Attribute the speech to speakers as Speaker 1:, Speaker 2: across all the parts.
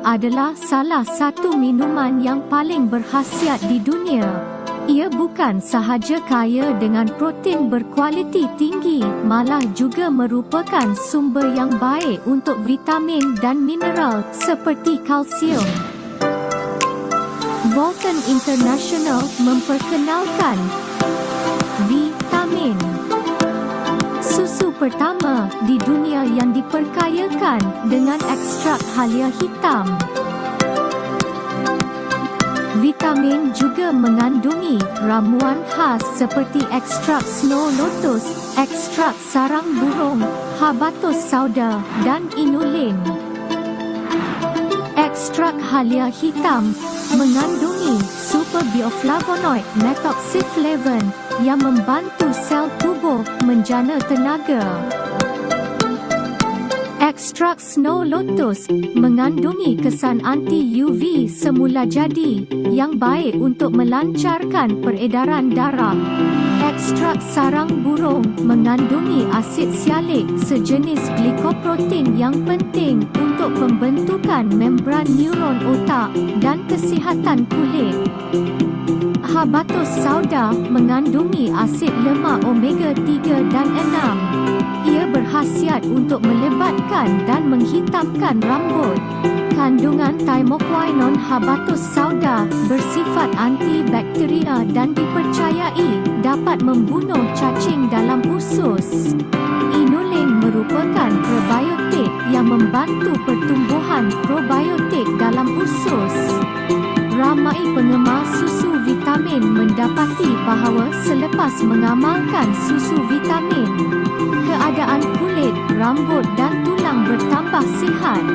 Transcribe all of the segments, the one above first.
Speaker 1: adalah salah satu minuman yang paling berkhasiat di dunia. Ia bukan sahaja kaya dengan protein berkualiti tinggi, malah juga merupakan sumber yang baik untuk vitamin dan mineral seperti kalsium. Bolton International memperkenalkan vitamin susu pertama di dunia yang diperkayakan dengan ekstrak halia hitam. Vitamin juga mengandungi ramuan khas seperti ekstrak snow lotus, ekstrak sarang burung, habatus sauda, dan inulin. Ekstrak halia hitam mengandungi super bioflavonoid methoxyflavone yang membantu sel tubuh menjana tenaga. Ekstrak snow lotus mengandungi kesan anti-UV semula jadi yang baik untuk melancarkan peredaran darah. Ekstrak sarang burung mengandungi asid sialik sejenis glikoprotein yang penting untuk pembentukan membran neuron otak dan kesihatan kulit. Habatus sauda mengandungi asid lemak omega 3 dan 6. Ia berkhasiat untuk melebatkan dan menghitamkan rambut. Kandungan thymoquinone habatus sauda bersifat antibakteria dan dipercayai dapat membunuh cacing dalam usus. Inulin merupakan prebiotik yang membantu pertumbuhan probiotik dalam usus. Ramai penggemar susu vitamin mendapati bahawa selepas mengamalkan susu vitamin, keadaan kulit, rambut dan tulang bertambah sihat.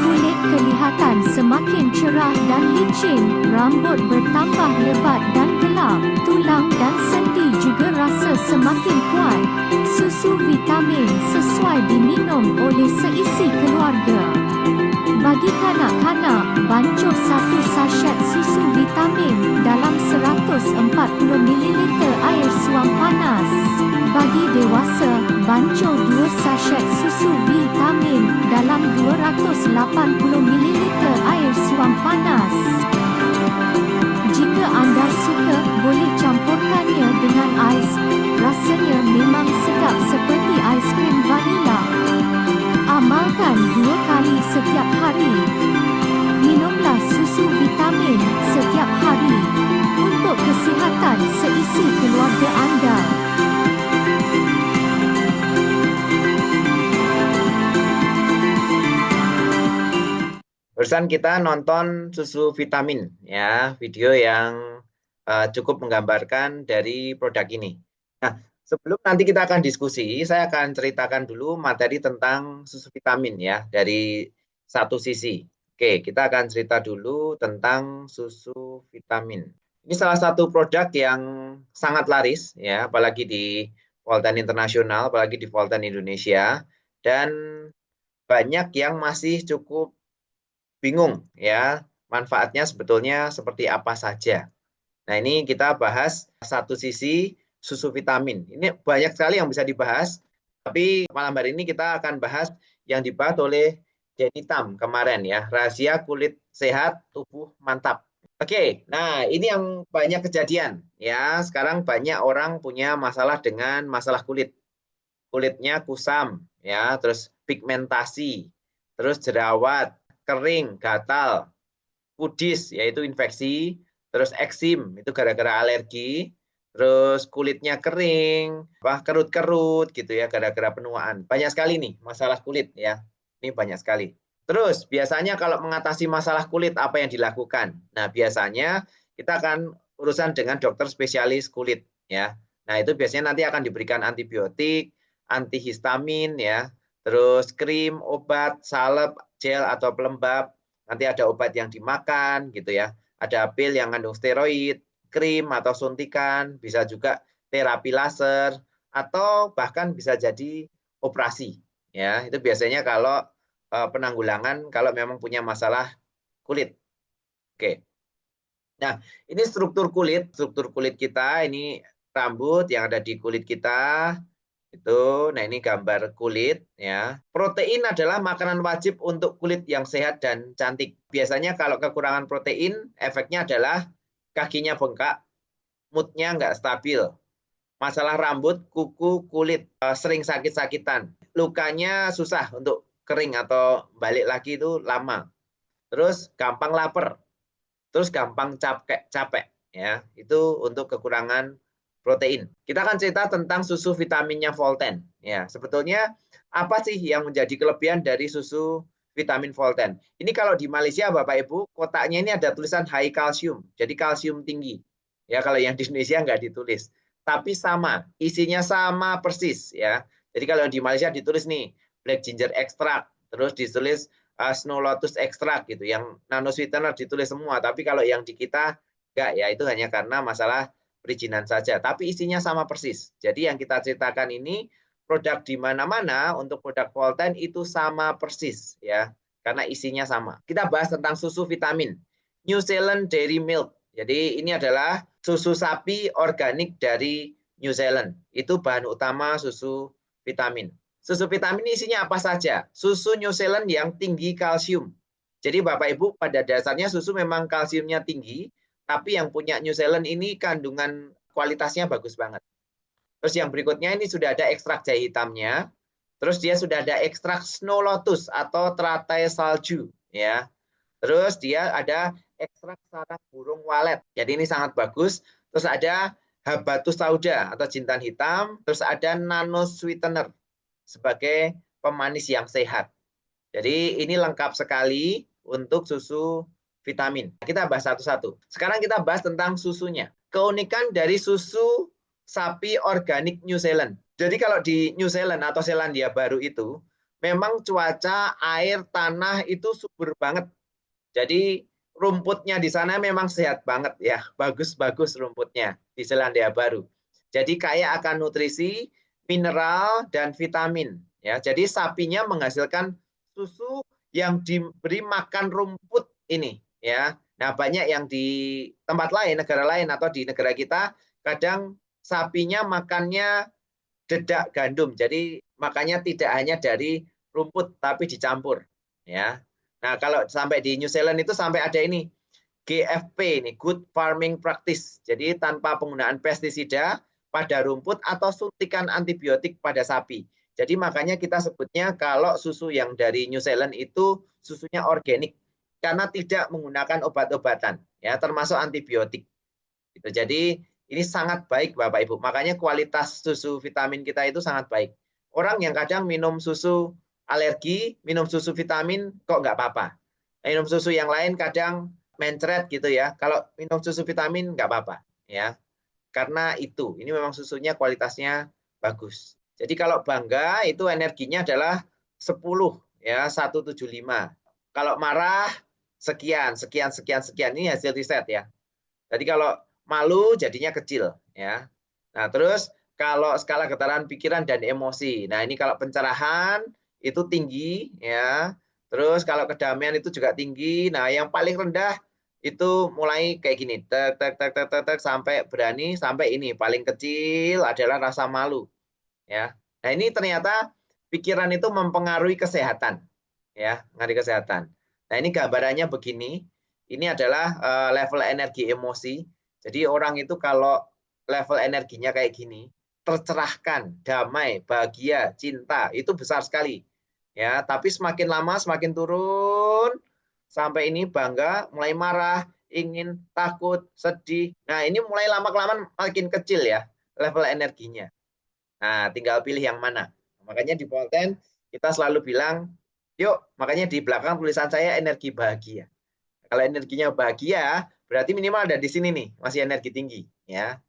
Speaker 1: Kulit kelihatan semakin cerah dan licin, rambut bertambah lebat dan gelap, tulang dan sendi juga rasa semakin kuat. Susu vitamin sesuai diminum oleh seisi keluarga. Bagi kanak-kanak, bancuh satu sachet susu vitamin dalam 140 ml air suam panas. Bagi dewasa, bancuh 2 sachet susu vitamin dalam 280 ml air suam panas. Jika anda suka, boleh campurkannya dengan ais. Rasanya memang sedap seperti ais krim vanila. Amalkan 2 kali setiap hari. Minumlah susu vitamin setiap hari untuk kesihatan seisi keluarga anda.
Speaker 2: Barusan kita nonton susu vitamin, ya, video yang cukup menggambarkan dari produk ini. Nah, sebelum nanti kita akan diskusi, saya akan ceritakan dulu materi tentang susu vitamin ya, dari satu sisi. Oke, kita akan cerita dulu tentang susu vitamin. Ini salah satu produk yang sangat laris ya, apalagi di Voltan Internasional, apalagi di Voltan Indonesia, dan banyak yang masih cukup bingung ya, manfaatnya sebetulnya seperti apa saja. Nah, ini kita bahas satu sisi susu vitamin. Ini banyak sekali yang bisa dibahas, tapi malam hari ini kita akan bahas yang dibahas oleh Jenny Tam kemarin ya, rahasia kulit sehat, tubuh mantap. Oke, nah ini yang banyak kejadian ya. Sekarang banyak orang punya masalah dengan masalah kulit. Kulitnya kusam ya, terus pigmentasi, terus jerawat, kering, gatal, kudis yaitu infeksi, terus eksim itu gara-gara alergi, terus kulitnya kering, kerut-kerut gitu ya gara-gara penuaan. Banyak sekali nih masalah kulit ya. Ini banyak sekali. Terus biasanya kalau mengatasi masalah kulit apa yang dilakukan? Nah, biasanya kita akan urusan dengan dokter spesialis kulit ya. Nah, itu biasanya nanti akan diberikan antibiotik, antihistamin ya, terus krim, obat, salep, gel atau pelembab. Nanti ada obat yang dimakan gitu ya. Ada pil yang mengandung steroid, krim atau suntikan, bisa juga terapi laser atau bahkan bisa jadi operasi. Ya, itu biasanya kalau penanggulangan kalau memang punya masalah kulit. Oke. Nah, ini struktur kulit kita, ini rambut yang ada di kulit kita. Itu, nah ini gambar kulit ya. Protein adalah makanan wajib untuk kulit yang sehat dan cantik. Biasanya kalau kekurangan protein, efeknya adalah kakinya bengkak, moodnya nggak stabil, masalah rambut, kuku, kulit, sering sakit-sakitan, lukanya susah untuk kering atau balik lagi itu lama. Terus gampang lapar, terus gampang capek ya. Itu untuk kekurangan protein. Kita akan cerita tentang susu vitaminnya Volten ya. Sebetulnya apa sih yang menjadi kelebihan dari susu vitamin Volten? Ini kalau di Malaysia Bapak Ibu, kotaknya ini ada tulisan high calcium. Jadi kalsium tinggi. Ya kalau yang di Indonesia nggak ditulis. Tapi sama, isinya sama persis ya. Jadi kalau di Malaysia ditulis nih black ginger extract, terus ditulis Snow Lotus extract gitu. Yang nano sweetener ditulis semua, tapi kalau yang di kita enggak ya, itu hanya karena masalah perizinan saja. Tapi isinya sama persis. Jadi yang kita ceritakan ini produk di mana-mana untuk produk Volten itu sama persis ya, karena isinya sama. Kita bahas tentang susu vitamin. New Zealand Dairy Milk. Jadi ini adalah susu sapi organik dari New Zealand. Itu bahan utama susu vitamin. Susu vitamin isinya apa saja? Susu New Zealand yang tinggi kalsium. Jadi Bapak Ibu pada dasarnya susu memang kalsiumnya tinggi, tapi yang punya New Zealand ini kandungan kualitasnya bagus banget. Terus yang berikutnya ini sudah ada ekstrak jahe hitamnya. Terus dia sudah ada ekstrak Snow Lotus atau teratai salju ya. Terus dia ada ekstrak sarang burung walet. Jadi ini sangat bagus. Terus ada habatus sauda atau jintan hitam. Terus ada nano sweetener sebagai pemanis yang sehat. Jadi ini lengkap sekali untuk susu vitamin. Kita bahas satu-satu. Sekarang kita bahas tentang susunya. Keunikan dari susu sapi organik New Zealand. Jadi kalau di New Zealand atau Selandia Baru itu, memang cuaca, air, tanah itu subur banget. Jadi rumputnya di sana memang sehat banget ya, bagus-bagus rumputnya di Selandia Baru. Jadi kaya akan nutrisi, mineral dan vitamin ya. Jadi sapinya menghasilkan susu yang diberi makan rumput ini ya. Nah, banyak yang di tempat lain, negara lain atau di negara kita kadang sapinya makannya dedak gandum. Jadi makannya tidak hanya dari rumput tapi dicampur ya. Nah, kalau sampai di New Zealand itu sampai ada ini GFP ini Good Farming Practice. Jadi tanpa penggunaan pestisida pada rumput atau suntikan antibiotik pada sapi. Jadi makanya kita sebutnya kalau susu yang dari New Zealand itu susunya organik karena tidak menggunakan obat-obatan ya, termasuk antibiotik. Gitu. Jadi ini sangat baik Bapak Ibu. Makanya kualitas susu vitamin kita itu sangat baik. Orang yang kadang minum susu alergi, minum susu vitamin kok nggak apa-apa. Minum susu yang lain kadang mencret gitu ya. Kalau minum susu vitamin nggak apa-apa ya. Karena itu, ini memang susunya kualitasnya bagus. Jadi kalau bangga itu energinya adalah 10 ya, 175. Kalau marah sekian, sekian, sekian, sekian. Ini hasil riset ya. Jadi kalau malu jadinya kecil ya. Nah, terus kalau skala getaran pikiran dan emosi. Nah, ini kalau pencerahan itu tinggi ya. Terus kalau kedamaian itu juga tinggi. Nah, yang paling rendah itu mulai kayak gini, tek tek tek tek tek, tek sampai berani, sampai ini paling kecil adalah rasa malu ya. Nah, ini ternyata pikiran itu mempengaruhi kesehatan ya, mengenai kesehatan. Nah, ini gambarannya begini. Ini adalah level energi emosi. Jadi orang itu kalau level energinya kayak gini, tercerahkan, damai, bahagia, cinta, itu besar sekali. Ya, tapi semakin lama semakin turun sampai ini bangga, mulai marah, ingin, takut, sedih. Nah, ini mulai lama-kelamaan makin kecil ya level energinya. Nah, tinggal pilih yang mana. Makanya di Volten kita selalu bilang, yuk, makanya di belakang tulisan saya energi bahagia. Kalau energinya bahagia, berarti minimal ada di sini nih, masih energi tinggi, ya.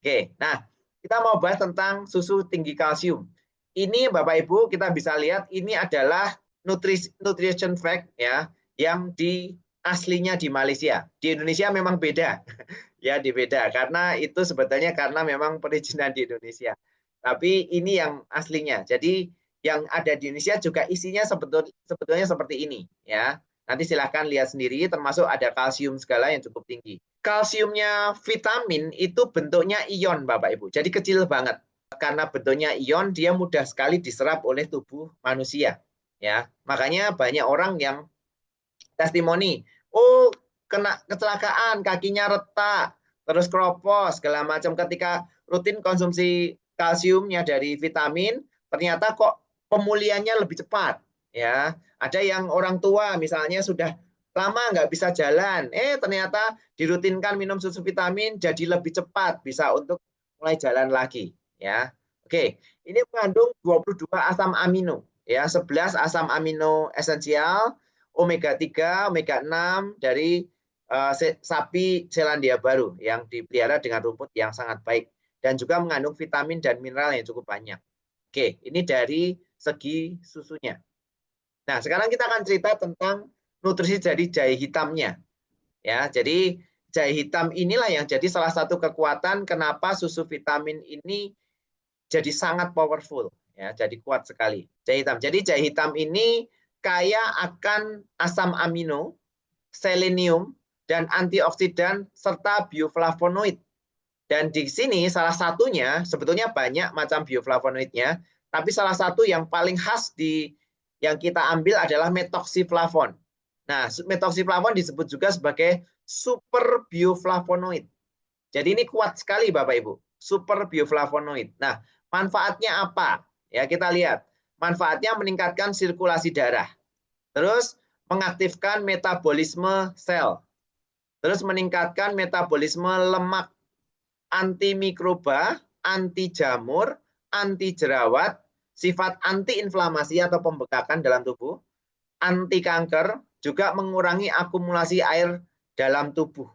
Speaker 2: Oke, nah kita mau bahas tentang susu tinggi kalsium. Ini Bapak Ibu kita bisa lihat ini adalah nutrition fact ya, yang di aslinya di Malaysia. Di Indonesia memang beda, ya di beda karena itu sebetulnya karena memang perizinan di Indonesia. Tapi ini yang aslinya. Jadi yang ada di Indonesia juga isinya sebetulnya seperti ini, ya. Nanti silahkan lihat sendiri, termasuk ada kalsium segala yang cukup tinggi. Kalsiumnya vitamin itu bentuknya ion, Bapak Ibu. Jadi kecil banget. karena bentuknya ion, dia mudah sekali diserap oleh tubuh manusia. Ya, makanya banyak orang yang testimoni, oh kena kecelakaan, kakinya retak, terus keropos, segala macam ketika rutin konsumsi kalsiumnya dari vitamin, ternyata kok pemulihannya lebih cepat. Ya, ada yang orang tua misalnya sudah lama nggak bisa jalan, ternyata dirutinkan minum susu vitamin jadi lebih cepat bisa untuk mulai jalan lagi. Ya, oke, ini mengandung 22 asam amino, ya 11 asam amino esensial, omega 3, omega 6 dari sapi Selandia Baru yang dipelihara dengan rumput yang sangat baik dan juga mengandung vitamin dan mineral yang cukup banyak. Oke, ini dari segi susunya. Nah, sekarang kita akan cerita tentang nutrisi dari jahe hitamnya. Ya, jadi jahe hitam inilah yang jadi salah satu kekuatan kenapa susu vitamin ini jadi sangat powerful, ya, jadi kuat sekali. Jahe hitam. Jadi jahe hitam ini kaya akan asam amino, selenium, dan antioksidan serta bioflavonoid. Dan di sini salah satunya, sebetulnya banyak macam bioflavonoidnya, tapi salah satu yang paling khas yang kita ambil adalah methoxyflavone. Nah, methoxyflavone disebut juga sebagai super bioflavonoid. Jadi ini kuat sekali Bapak Ibu, super bioflavonoid. Nah, manfaatnya apa? Ya, kita lihat. Manfaatnya meningkatkan sirkulasi darah. Terus mengaktifkan metabolisme sel. Terus meningkatkan metabolisme lemak, antimikroba, anti jamur, anti jerawat, sifat anti-inflamasi atau pembekakan dalam tubuh, anti kanker, juga mengurangi akumulasi air dalam tubuh.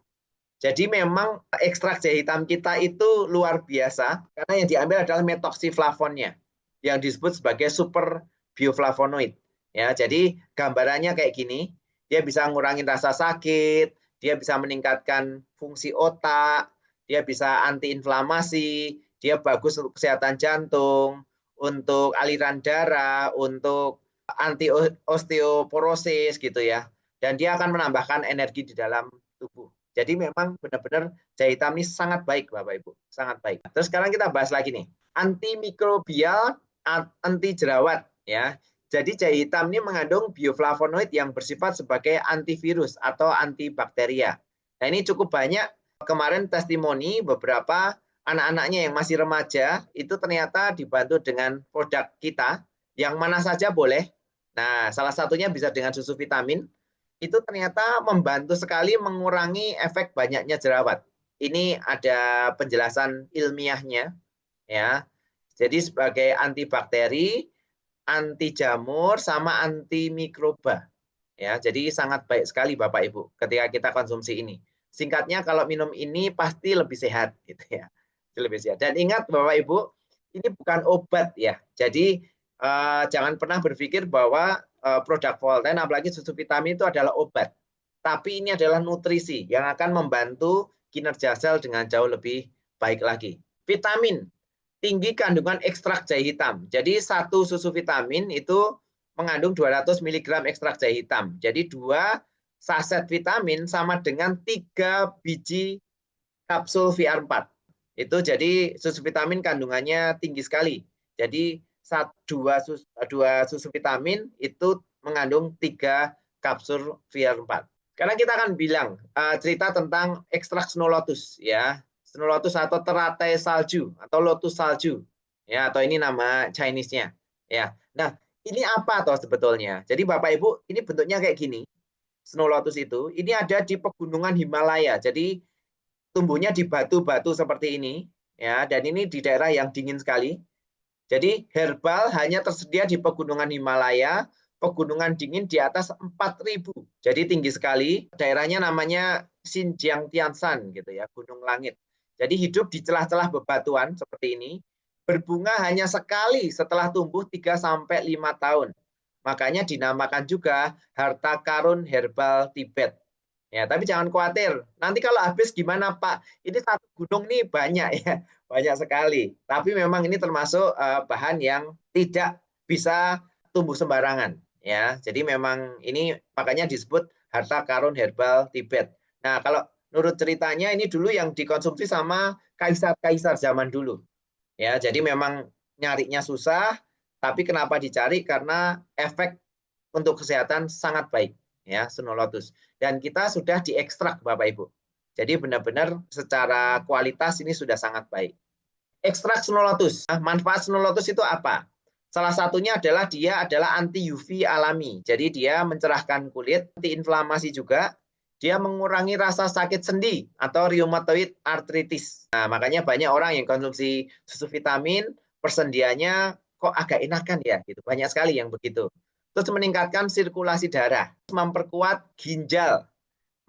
Speaker 2: Jadi memang ekstrak jahe hitam kita itu luar biasa karena yang diambil adalah methoxyflavonnya yang disebut sebagai super bioflavonoid. Ya, jadi gambarannya kayak gini, dia bisa ngurangin rasa sakit, dia bisa meningkatkan fungsi otak, dia bisa antiinflamasi, dia bagus untuk kesehatan jantung, untuk aliran darah, untuk anti osteoporosis gitu ya. Dan dia akan menambahkan energi di dalam tubuh. Jadi memang benar-benar jahe hitam ini sangat baik Bapak Ibu, sangat baik. Terus sekarang kita bahas lagi nih, antimikrobial, anti jerawat ya. Jadi jahe hitam ini mengandung bioflavonoid yang bersifat sebagai antivirus atau antibakteria. Nah, ini cukup banyak kemarin testimoni beberapa anak-anaknya yang masih remaja itu ternyata dibantu dengan produk kita yang mana saja boleh. Nah, salah satunya bisa dengan susu vitamin. Itu ternyata membantu sekali mengurangi efek banyaknya jerawat. Ini ada penjelasan ilmiahnya, ya. Jadi sebagai antibakteri, anti jamur, sama antimikroba, ya. Jadi sangat baik sekali Bapak Ibu ketika kita konsumsi ini. Singkatnya kalau minum ini pasti lebih sehat, gitu ya. Lebih sehat. Dan ingat Bapak Ibu, ini bukan obat ya. Jadi jangan pernah berpikir bahwa produk Volten, apalagi susu vitamin itu adalah obat. Tapi ini adalah nutrisi yang akan membantu kinerja sel dengan jauh lebih baik lagi. Vitamin, tinggi kandungan ekstrak jahe hitam. Jadi satu susu vitamin itu mengandung 200 mg ekstrak jahe hitam. Jadi 2 saset vitamin sama dengan 3 biji kapsul VR4. Itu jadi susu vitamin kandungannya tinggi sekali. Jadi dua susu vitamin itu mengandung 3 kapsul VR4. Karena kita akan bilang cerita tentang ekstrak Snow Lotus ya. Snow Lotus atau teratai salju atau lotus salju ya, atau ini nama Chinese-nya ya. Nah, ini apa toh sebetulnya? Jadi Bapak Ibu, ini bentuknya kayak gini. Snow Lotus itu ini ada di pegunungan Himalaya. Jadi tumbuhnya di batu-batu seperti ini ya, dan ini di daerah yang dingin sekali. Jadi herbal hanya tersedia di pegunungan Himalaya, pegunungan dingin di atas 4.000. Jadi tinggi sekali. Daerahnya namanya Xinjiang Tianshan gitu ya, Gunung Langit. Jadi hidup di celah-celah bebatuan seperti ini. Berbunga hanya sekali setelah tumbuh 3-5 tahun. Makanya dinamakan juga harta karun herbal Tibet. Ya, tapi jangan khawatir. Nanti kalau habis gimana Pak? Ini satu gunung nih banyak ya, banyak sekali. Tapi memang ini termasuk bahan yang tidak bisa tumbuh sembarangan. Ya, jadi memang ini makanya disebut harta karun herbal Tibet. Nah, kalau menurut ceritanya ini dulu yang dikonsumsi sama kaisar-kaisar zaman dulu. Ya, jadi memang nyarinya susah, tapi kenapa dicari? Karena efek untuk kesehatan sangat baik, ya, Snow Lotus. Dan kita sudah diekstrak, Bapak Ibu. Jadi benar-benar secara kualitas ini sudah sangat baik. Ekstrak Snow Lotus. Nah, manfaat Snow Lotus itu apa? Salah satunya adalah dia adalah anti UV alami. Jadi dia mencerahkan kulit, anti inflamasi juga. Dia mengurangi rasa sakit sendi atau rheumatoid arthritis. Nah, makanya banyak orang yang konsumsi susu vitamin, persendiannya kok agak enakan ya, gitu. Banyak sekali yang begitu. Terus meningkatkan sirkulasi darah, memperkuat ginjal,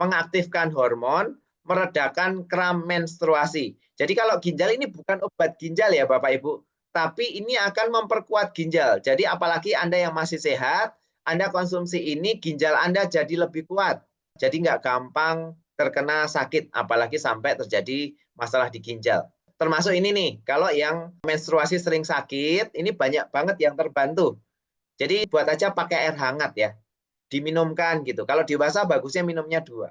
Speaker 2: mengaktifkan hormon, meredakan kram menstruasi. Jadi kalau ginjal ini bukan obat ginjal ya Bapak Ibu, tapi ini akan memperkuat ginjal. Jadi apalagi Anda yang masih sehat, Anda konsumsi ini, ginjal Anda jadi lebih kuat. Jadi nggak gampang terkena sakit, apalagi sampai terjadi masalah di ginjal. Termasuk ini nih, kalau yang menstruasi sering sakit, ini banyak banget yang terbantu. Jadi buat aja pakai air hangat ya, diminumkan gitu. Kalau dewasa bagusnya minumnya 2.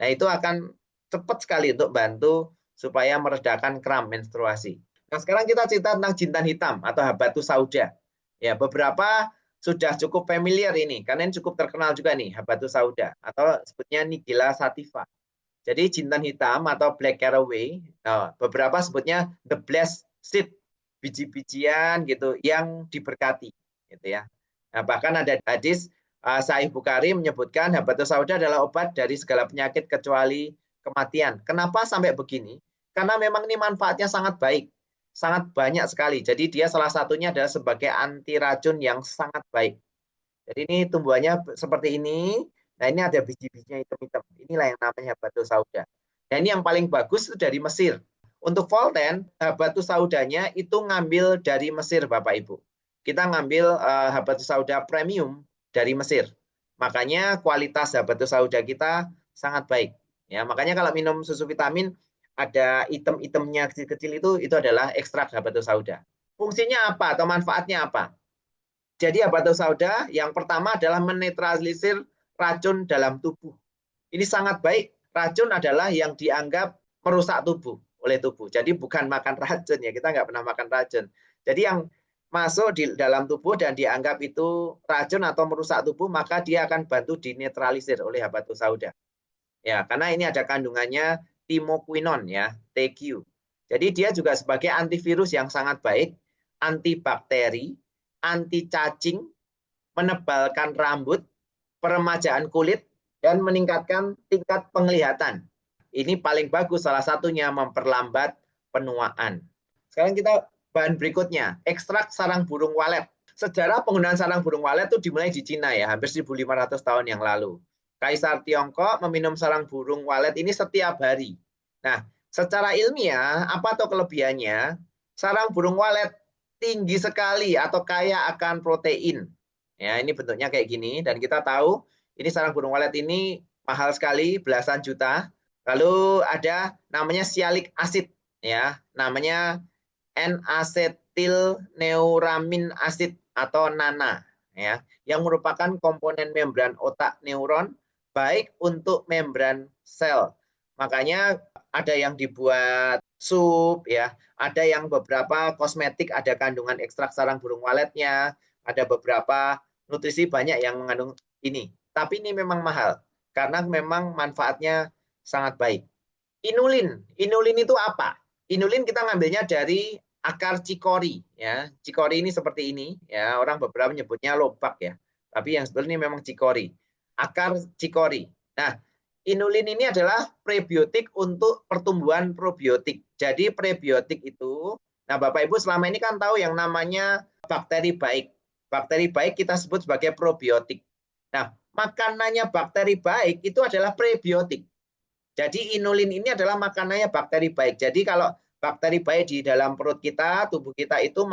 Speaker 2: Nah itu akan cepat sekali untuk bantu supaya meredakan kram menstruasi. Nah sekarang kita cerita tentang jintan hitam atau habatus sauda. Ya beberapa sudah cukup familiar ini, karena ini cukup terkenal juga nih habatus sauda atau sebutnya Nigella sativa. Jadi jintan hitam atau black caraway, nah, beberapa sebutnya the blessed seed, biji-bijian gitu yang diberkati, gitu ya. Nah, bahkan ada hadis Sahih Bukhari menyebutkan habatus sauda adalah obat dari segala penyakit kecuali kematian. Kenapa sampai begini? Karena memang ini manfaatnya sangat baik, sangat banyak sekali. Jadi dia salah satunya adalah sebagai anti racun yang sangat baik. Jadi ini tumbuhannya seperti ini. Nah ini ada biji-bijinya hitam-hitam. Inilah yang namanya habatus sauda. Nah ini yang paling bagus itu dari Mesir. Untuk Volten, habatus saudanya itu ngambil dari Mesir Bapak Ibu. Kita ngambil habatus sauda premium dari Mesir. Makanya kualitas habatus sauda kita sangat baik. Ya, makanya kalau minum susu vitamin ada item-itemnya kecil-kecil itu adalah ekstrak habatus sauda. Fungsinya apa atau manfaatnya apa? Jadi habatus sauda yang pertama adalah menetralisir racun dalam tubuh. Ini sangat baik. Racun adalah yang dianggap merusak tubuh oleh tubuh. Jadi bukan makan racun ya, kita nggak pernah makan racun. Jadi yang masuk di dalam tubuh dan dianggap itu racun atau merusak tubuh, maka dia akan bantu dinetralisir oleh habatus sauda. Ya, karena ini ada kandungannya timoquinone ya, TQ. Jadi dia juga sebagai antivirus yang sangat baik, antibakteri, anti cacing, menebalkan rambut, peremajaan kulit, dan meningkatkan tingkat penglihatan. Ini paling bagus, salah satunya memperlambat penuaan. Sekarang kita bahan berikutnya, ekstrak sarang burung walet. Sejarah penggunaan sarang burung walet itu dimulai di Cina ya, hampir 1.500 tahun yang lalu. Kaisar Tiongkok meminum sarang burung walet ini setiap hari. Nah, secara ilmiah, apa tuh kelebihannya? Sarang burung walet tinggi sekali atau kaya akan protein. Ya, ini bentuknya kayak gini dan kita tahu ini sarang burung walet ini mahal sekali, belasan juta. Lalu ada namanya sialic acid ya, namanya N-asetilneuramin acid atau NANA ya, yang merupakan komponen membran otak neuron baik untuk membran sel. Makanya ada yang dibuat sup ya, ada yang beberapa kosmetik ada kandungan ekstrak sarang burung waletnya, ada beberapa nutrisi banyak yang mengandung ini. Tapi ini memang mahal karena memang manfaatnya sangat baik. Inulin, inulin itu apa? Inulin kita ngambilnya dari akar cikori ya. Cikori ini seperti ini ya, orang beberapa menyebutnya lobak ya. Tapi yang sebetulnya ini memang cikori. Akar cikori. Nah, inulin ini adalah prebiotik untuk pertumbuhan probiotik. Jadi prebiotik itu, nah Bapak Ibu selama ini kan tahu yang namanya bakteri baik. Bakteri baik kita sebut sebagai probiotik. Nah, makanannya bakteri baik itu adalah prebiotik. Jadi inulin ini adalah makanannya bakteri baik. Jadi kalau bakteri baik di dalam perut kita, tubuh kita itu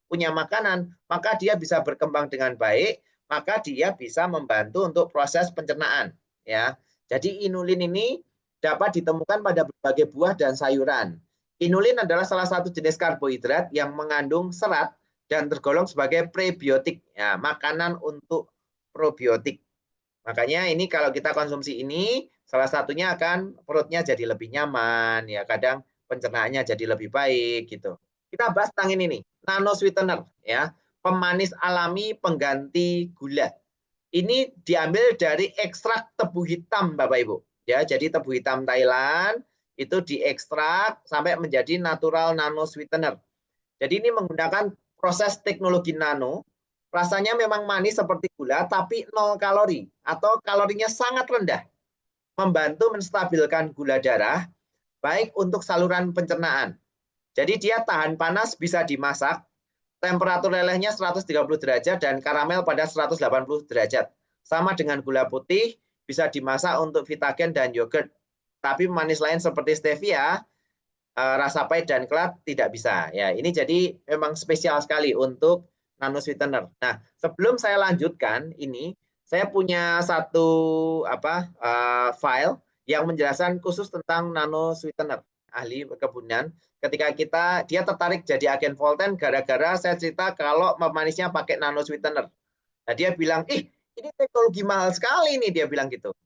Speaker 2: punya makanan, maka dia bisa berkembang dengan baik, maka dia bisa membantu untuk proses pencernaan. Ya, jadi inulin ini dapat ditemukan pada berbagai buah dan sayuran. Inulin adalah salah satu jenis karbohidrat yang mengandung serat dan tergolong sebagai prebiotik, ya, makanan untuk probiotik. Makanya ini kalau kita konsumsi ini, salah satunya akan perutnya jadi lebih nyaman, ya kadang pencernaannya jadi lebih baik gitu. Kita bahas tentang ini nih, nano sweetener ya, pemanis alami pengganti gula. Ini diambil dari ekstrak tebu hitam Bapak Ibu. Ya, jadi tebu hitam Thailand itu diekstrak sampai menjadi natural nano sweetener. Jadi ini menggunakan proses teknologi nano. Rasanya memang manis seperti gula tapi 0 kalori atau kalorinya sangat rendah. Membantu menstabilkan gula darah baik untuk saluran pencernaan. Jadi dia tahan panas, bisa dimasak, temperatur lelehnya 130 derajat dan karamel pada 180 derajat. Sama dengan gula putih, bisa dimasak untuk vitagen dan yogurt. Tapi manis lain seperti stevia, rasa pahit dan kelat tidak bisa. Ya, ini jadi memang spesial sekali untuk nano sweetener. Nah, sebelum saya lanjutkan ini, saya punya satu file yang menjelaskan khusus tentang nano sweetener, ahli kebunan. Ketika dia tertarik jadi agen Volten gara-gara saya cerita kalau pemanisnya pakai nano sweetener. Nah, dia bilang, ini teknologi mahal sekali nih, dia bilang gitu.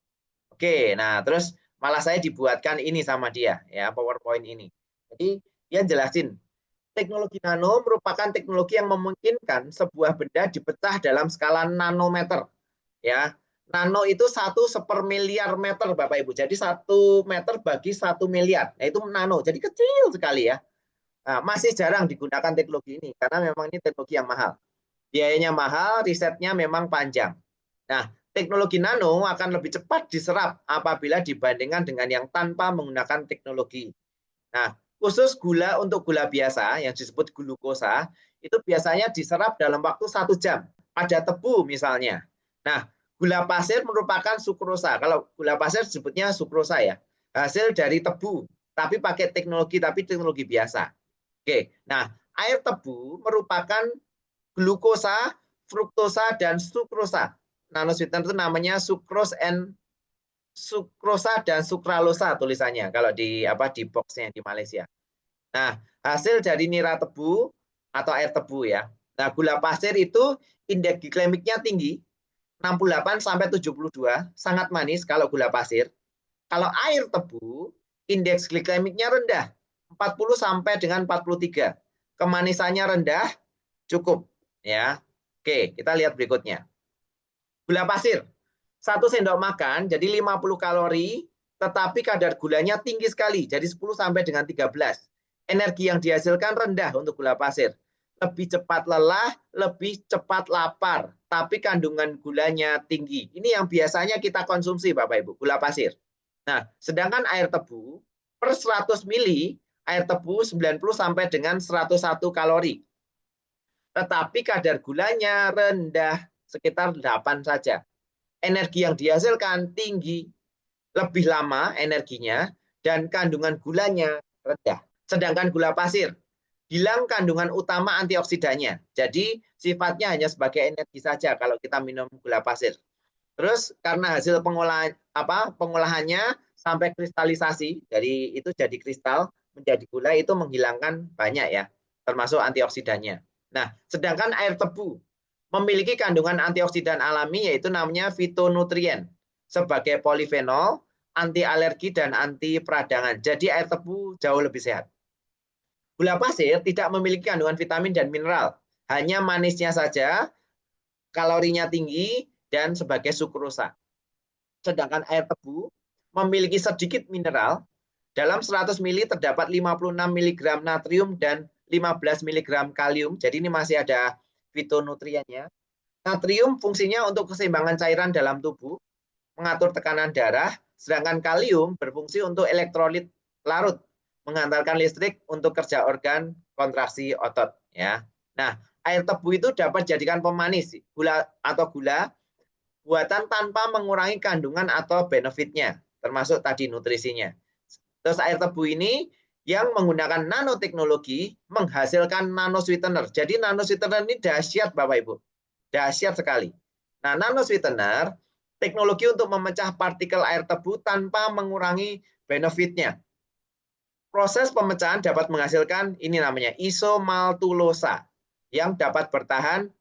Speaker 2: Oke, nah terus malah saya dibuatkan ini sama dia, ya PowerPoint ini. Jadi dia jelasin, teknologi nano merupakan teknologi yang memungkinkan sebuah benda dipecah dalam skala nanometer. Ya, nano itu 1/1 meter, Bapak Ibu. Jadi 1 meter bagi 1 miliar. Nah, itu nano. Jadi kecil sekali ya. Nah, masih jarang digunakan teknologi ini karena memang ini teknologi yang mahal. Biayanya mahal, risetnya memang panjang. Nah, teknologi nano akan lebih cepat diserap apabila dibandingkan dengan yang tanpa menggunakan teknologi. Nah, khusus gula untuk gula biasa yang disebut glukosa, itu biasanya diserap dalam waktu 1 jam. Pada tebu misalnya. Nah, gula pasir merupakan sukrosa. Kalau gula pasir disebutnya sukrosa ya. Hasil dari tebu, tapi pakai teknologi biasa. Oke, nah air tebu merupakan glukosa, fruktosa, dan sukrosa. Nanosweetener itu namanya sukrosa dan sukralosa tulisannya kalau di boxnya di Malaysia. Nah, hasil dari nira tebu atau air tebu ya. Nah, gula pasir itu indeks glikemiknya tinggi, 68 sampai 72, sangat manis kalau gula pasir. Kalau air tebu, indeks glikemiknya rendah, 40 sampai dengan 43. Kemanisannya rendah, cukup ya. Oke, kita lihat berikutnya. Gula pasir, 1 sendok makan jadi 50 kalori, tetapi kadar gulanya tinggi sekali, jadi 10 sampai dengan 13. Energi yang dihasilkan rendah untuk gula pasir. Lebih cepat lelah, lebih cepat lapar, tapi kandungan gulanya tinggi. Ini yang biasanya kita konsumsi Bapak Ibu, gula pasir. Nah, sedangkan air tebu per 100 mili, air tebu 90 sampai dengan 101 kalori. Tetapi kadar gulanya rendah, sekitar 8 saja. Energi yang dihasilkan tinggi, lebih lama energinya, dan kandungan gulanya rendah. Sedangkan gula pasir, hilang kandungan utama antioksidannya. Jadi sifatnya hanya sebagai energi saja kalau kita minum gula pasir. Terus karena hasil pengolahannya sampai kristalisasi, dari itu jadi kristal menjadi gula, itu menghilangkan banyak ya, termasuk antioksidannya. Nah, sedangkan air tebu memiliki kandungan antioksidan alami yaitu namanya fitonutrien sebagai polifenol, anti alergi dan anti peradangan. Jadi air tebu jauh lebih sehat. Gula pasir tidak memiliki kandungan vitamin dan mineral, hanya manisnya saja, kalorinya tinggi dan sebagai sukrosa. Sedangkan air tebu memiliki sedikit mineral, dalam 100 mili terdapat 56 mg natrium dan 15 mg kalium. Jadi ini masih ada fitonutriennya. Natrium fungsinya untuk keseimbangan cairan dalam tubuh, mengatur tekanan darah, sedangkan kalium berfungsi untuk elektrolit larut, mengantarkan listrik untuk kerja organ kontraksi otot ya. Nah, air tebu itu dapat dijadikan pemanis gula buatan tanpa mengurangi kandungan atau benefitnya, termasuk tadi nutrisinya. Terus air tebu ini yang menggunakan nanoteknologi menghasilkan nano sweetener. Jadi nano sweetener ini dahsyat Bapak Ibu. Dahsyat sekali. Nah, nano sweetener teknologi untuk memecah partikel air tebu tanpa mengurangi benefitnya. Proses pemecahan dapat menghasilkan ini namanya isomaltulosa yang dapat bertahan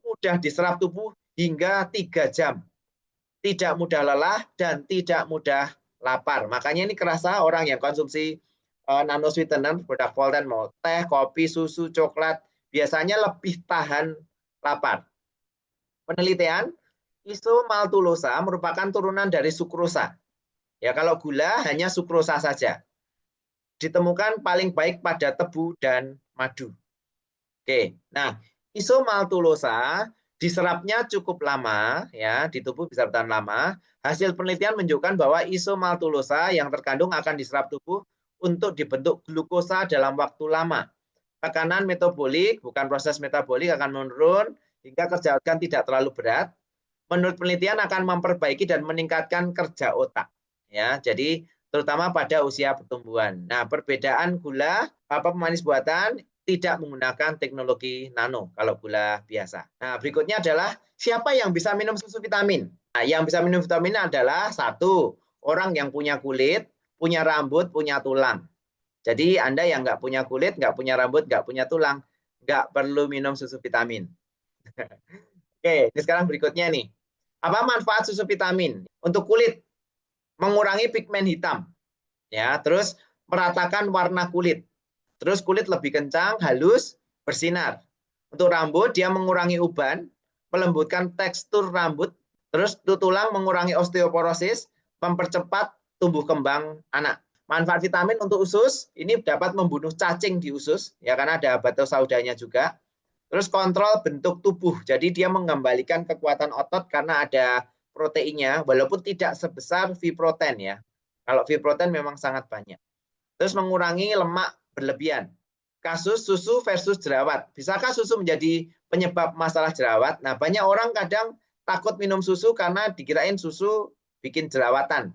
Speaker 2: mudah diserap tubuh hingga 3 jam. Tidak mudah lelah dan tidak mudah lapar. Makanya ini kerasa orang yang konsumsi nano sweetener, produk Volten mau teh, kopi, susu, coklat, biasanya lebih tahan lapar. Penelitian, isomaltulosa merupakan turunan dari sukrosa. Ya, kalau gula hanya sukrosa saja. Ditemukan paling baik pada tebu dan madu. Oke, nah isomaltulosa diserapnya cukup lama, ya di tubuh bisa bertahan lama. Hasil penelitian menunjukkan bahwa isomaltulosa yang terkandung akan diserap tubuh untuk dibentuk glukosa dalam waktu lama. Tekanan metabolik, bukan proses metabolik, akan menurun hingga kerja organ tidak terlalu berat. Menurut penelitian akan memperbaiki dan meningkatkan kerja otak. Ya, jadi terutama pada usia pertumbuhan. Nah, perbedaan gula pemanis buatan tidak menggunakan teknologi nano kalau gula biasa. Nah, berikutnya adalah siapa yang bisa minum susu vitamin? Nah, yang bisa minum vitamin adalah satu, orang yang punya kulit, punya rambut, punya tulang. Jadi Anda yang nggak punya kulit, nggak punya rambut, nggak punya tulang, nggak perlu minum susu vitamin. Oke, ini sekarang berikutnya nih. Apa manfaat susu vitamin? Untuk kulit, mengurangi pigmen hitam. Ya, terus meratakan warna kulit. Terus kulit lebih kencang, halus, bersinar. Untuk rambut, dia mengurangi uban, melembutkan tekstur rambut, terus tulang mengurangi osteoporosis, mempercepat tumbuh kembang anak. Manfaat vitamin untuk usus, ini dapat membunuh cacing di usus, ya karena ada batosaudanya juga. Terus kontrol bentuk tubuh, jadi dia mengembalikan kekuatan otot karena ada proteinnya, walaupun tidak sebesar whey protein ya. Kalau whey protein memang sangat banyak. Terus mengurangi lemak berlebihan. Kasus susu versus jerawat. Bisakah susu menjadi penyebab masalah jerawat? Nah, banyak orang kadang takut minum susu karena dikirain susu bikin jerawatan.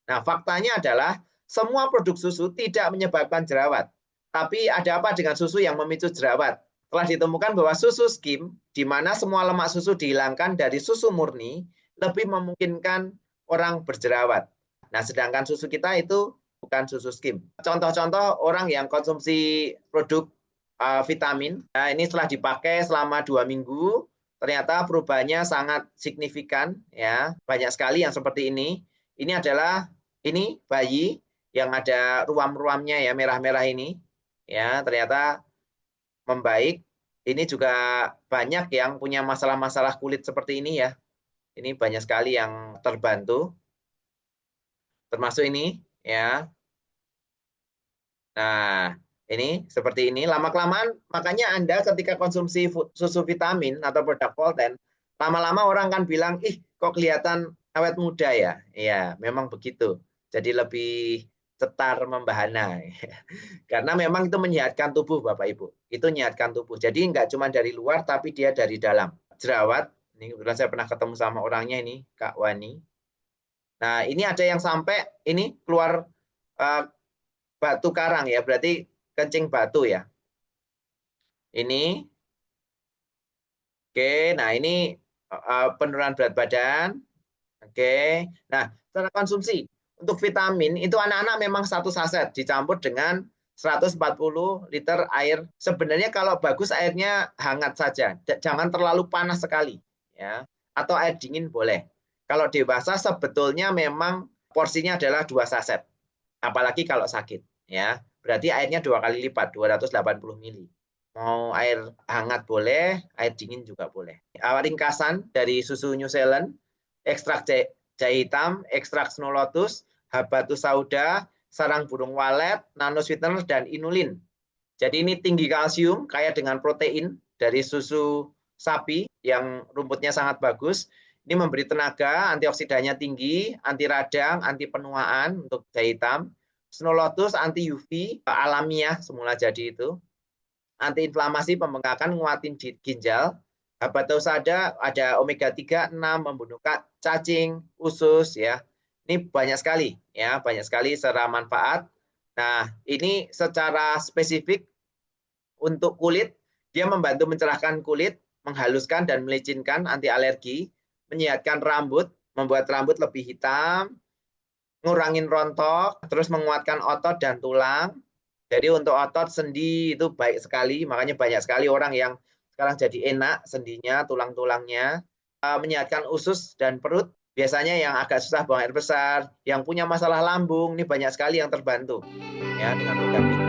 Speaker 2: Nah, faktanya adalah semua produk susu tidak menyebabkan jerawat. Tapi ada apa dengan susu yang memicu jerawat? Telah ditemukan bahwa susu skim, di mana semua lemak susu dihilangkan dari susu murni, lebih memungkinkan orang berjerawat. Nah, sedangkan susu kita itu bukan susu skim. Contoh-contoh orang yang konsumsi produk vitamin, nah ini setelah dipakai selama 2 minggu, ternyata perubahannya sangat signifikan, ya banyak sekali yang seperti ini. Ini adalah bayi yang ada ruam-ruamnya ya merah-merah ini, ya ternyata membaik. Ini juga banyak yang punya masalah-masalah kulit seperti ini ya. Ini banyak sekali yang terbantu, termasuk ini ya. Nah, ini seperti ini. Lama-kelamaan, makanya Anda ketika konsumsi susu vitamin atau produk Volten, lama-lama orang kan bilang, ih kok kelihatan awet muda ya? Iya, memang begitu. Jadi lebih cetar membahana. Karena memang itu menyehatkan tubuh Bapak Ibu. Itu menyehatkan tubuh. Jadi nggak cuma dari luar, tapi dia dari dalam. Jerawat, ini kebetulan saya pernah ketemu sama orangnya ini, Kak Wani. Nah, ini ada yang sampai ini keluar batu karang ya, berarti kencing batu ya. Ini, oke, nah ini penurunan berat badan. Oke, nah secara konsumsi untuk vitamin itu anak-anak memang 1 saset dicampur dengan 140 liter air. Sebenarnya kalau bagus airnya hangat saja, jangan terlalu panas sekali ya. Atau air dingin boleh. Kalau dewasa sebetulnya memang porsinya adalah 2 saset. Apalagi kalau sakit ya. Berarti airnya 2 kali lipat, 280 mili. Mau air hangat boleh, air dingin juga boleh. Ringkasan dari susu New Zealand, ekstrak jahe hitam, ekstrak snow lotus, habatus sauda, sarang burung walet, nano sweetener, dan inulin. Jadi ini tinggi kalsium, kaya dengan protein dari susu sapi yang rumputnya sangat bagus. Ini memberi tenaga, antioksidannya tinggi, anti radang, anti penuaan untuk jahe hitam. Snow lotus anti UV, alamiah semula jadi itu. Anti inflamasi, pembengkakan, nguatin ginjal. Habatus sauda ada omega 3, 6, membunuh cacing, usus ya. Ini banyak sekali ya, banyak sekali secara manfaat. Nah, ini secara spesifik untuk kulit, dia membantu mencerahkan kulit, menghaluskan dan melicinkan, anti alergi, menyehatkan rambut, membuat rambut lebih hitam, ngurangin rontok, terus menguatkan otot dan tulang. Jadi untuk otot sendi itu baik sekali, makanya banyak sekali orang yang sekarang jadi enak sendinya, tulang-tulangnya. Menyehatkan usus dan perut, Biasanya yang agak susah buang air besar, yang punya masalah lambung, ini banyak sekali yang terbantu ya dengan program ini.